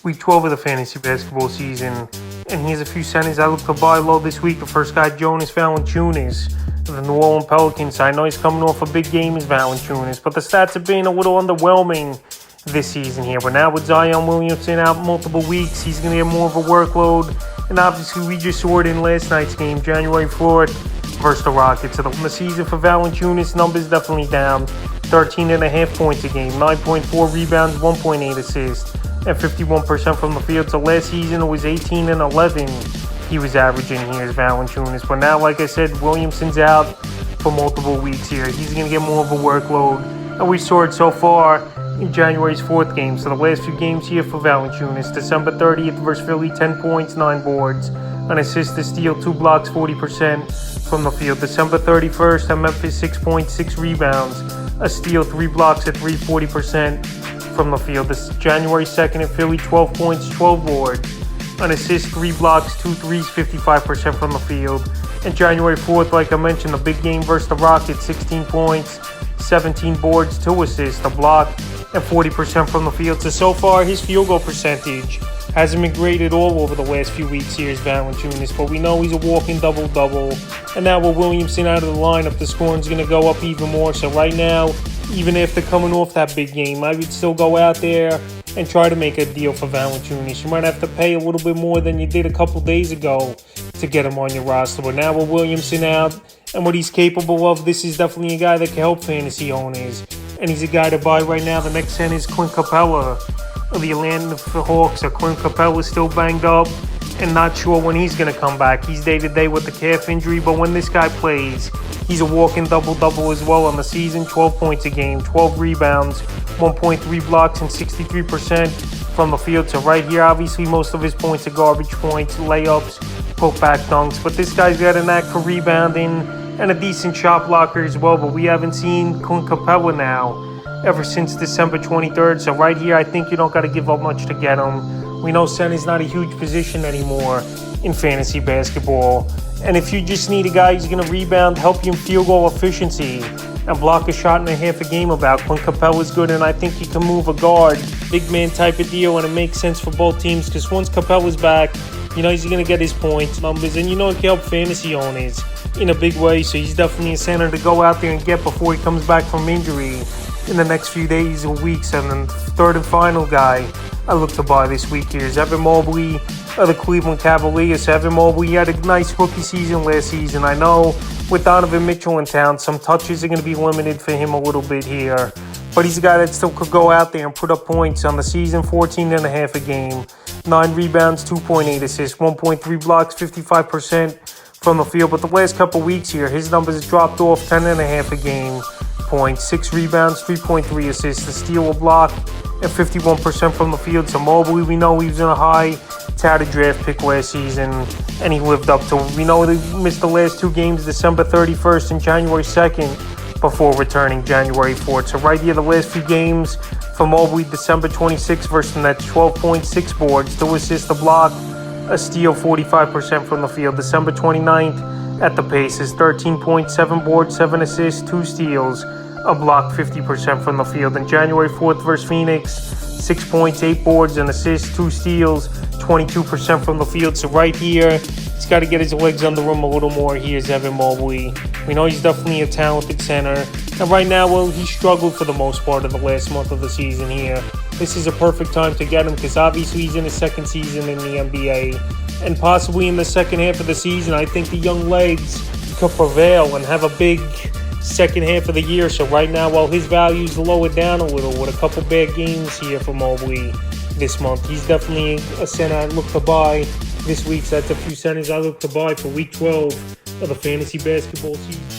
Week 12 of the fantasy basketball season. And here's a few centers I look to buy low this week. The first guy, Jonas Valanciunas, the New Orleans Pelicans. I know he's coming off a big game as Valanciunas, but the stats have been a little underwhelming this season here. But now with Zion Williamson out multiple weeks, he's going to get more of a workload. And obviously, we just saw it in last night's game, January 4th, versus the Rockets. So the season for Valanciunas, numbers definitely down. 13.5 points a game, 9.4 rebounds, 1.8 assists, and 51% from the field. So last season it was 18 and 11 he was averaging here as Valanciunas. But now, like I said, Williamson's out for multiple weeks here. He's going to get more of a workload. And we saw it so far in January's 4th game. So the last few games here for Valanciunas. December 30th versus Philly, 10 points, 9 boards, an assist, a steal, 2 blocks, 40% from the field. December 31st at Memphis, 6.6 rebounds, a steal, 3 blocks at 40% from the field. This January 2nd in Philly, 12 points, 12 boards, an assist, 3 blocks, 2 threes, 55% from the field. And January 4th, like I mentioned, the big game versus the Rockets, 16 points, 17 boards, 2 assists, a block, and 40% from the field. So far, his field goal percentage hasn't been great at all over the last few weeks here as Valanciunas, but we know he's a walking double-double. And now with Williamson out of the lineup, the scoring's going to go up even more. So right now, even after coming off that big game, I would still go out there and try to make a deal for Valanciunas. You might have to pay a little bit more than you did a couple days ago to get him on your roster. But now with Williamson out and what he's capable of, this is definitely a guy that can help fantasy owners. And he's a guy to buy right now. The next center is Clint Capella of the Atlanta Hawks. Clint Capella is still banged up and not sure when he's going to come back. He's day-to-day with the calf injury, but when this guy plays, he's a walking double-double as well on the season. 12 points a game, 12 rebounds, 1.3 blocks, and 63% from the field. So right here, obviously, most of his points are garbage points, layups, put-back dunks. But this guy's got a knack for rebounding and a decent shot blocker as well. But we haven't seen Clint Capella now ever since December 23rd. So right here, I think you don't got to give up much to get him. We know center's not a huge position anymore in fantasy basketball. And if you just need a guy who's going to rebound, help you in field goal efficiency, and block a shot and a half a game about, Clint Capella's good, and I think he can move a guard, big man type of deal, and it makes sense for both teams because once Capella's back, you know he's going to get his points, numbers, and you know he can help fantasy owners in a big way. So he's definitely a center to go out there and get before he comes back from injury in the next few days or weeks. And then third and final guy I look to buy this week here is Evan Mobley of the Cleveland Cavaliers. Evan Mobley had a nice rookie season last season. I know with Donovan Mitchell in town, some touches are going to be limited for him a little bit here. But he's a guy that still could go out there and put up points on the season, 14.5 a game, 9 rebounds, 2.8 assists, 1.3 blocks, 55% from the field. But the last couple weeks here, his numbers have dropped off, 10.5 a game, points, 6 rebounds, 3.3 assists, a steal, a block, and 51% from the field. So Mobley, we know he was in a high touted draft pick last season, and he lived up to it. We know they missed the last 2 games, December 31st and January 2nd, before returning January 4th. So right here, the last few games for Mobley, December 26th versus the Nets, 12.6 boards, 2 assists, a block, a steal, 45% from the field. December 29th at the Pacers, 13.7 boards, 7 assists, 2 steals, a block, 50% from the field. And January 4th versus Phoenix, 6 points, 8 boards, an assist, 2 steals, 22% from the field. So right here, he's got to get his legs under him a little more. Here's Evan Mobley. We know he's definitely a talented center. And right now, well, he struggled for the most part of the last month of the season here. This is a perfect time to get him because obviously he's in his second season in the NBA. And possibly in the second half of the season, I think the young legs could prevail and have a big second half of the year. So right now, while his value's lowered down a little with a couple bad games here for Mobley this month, he's definitely a center I look to buy this week. So that's a few centers I look to buy for week 12 of the fantasy basketball season.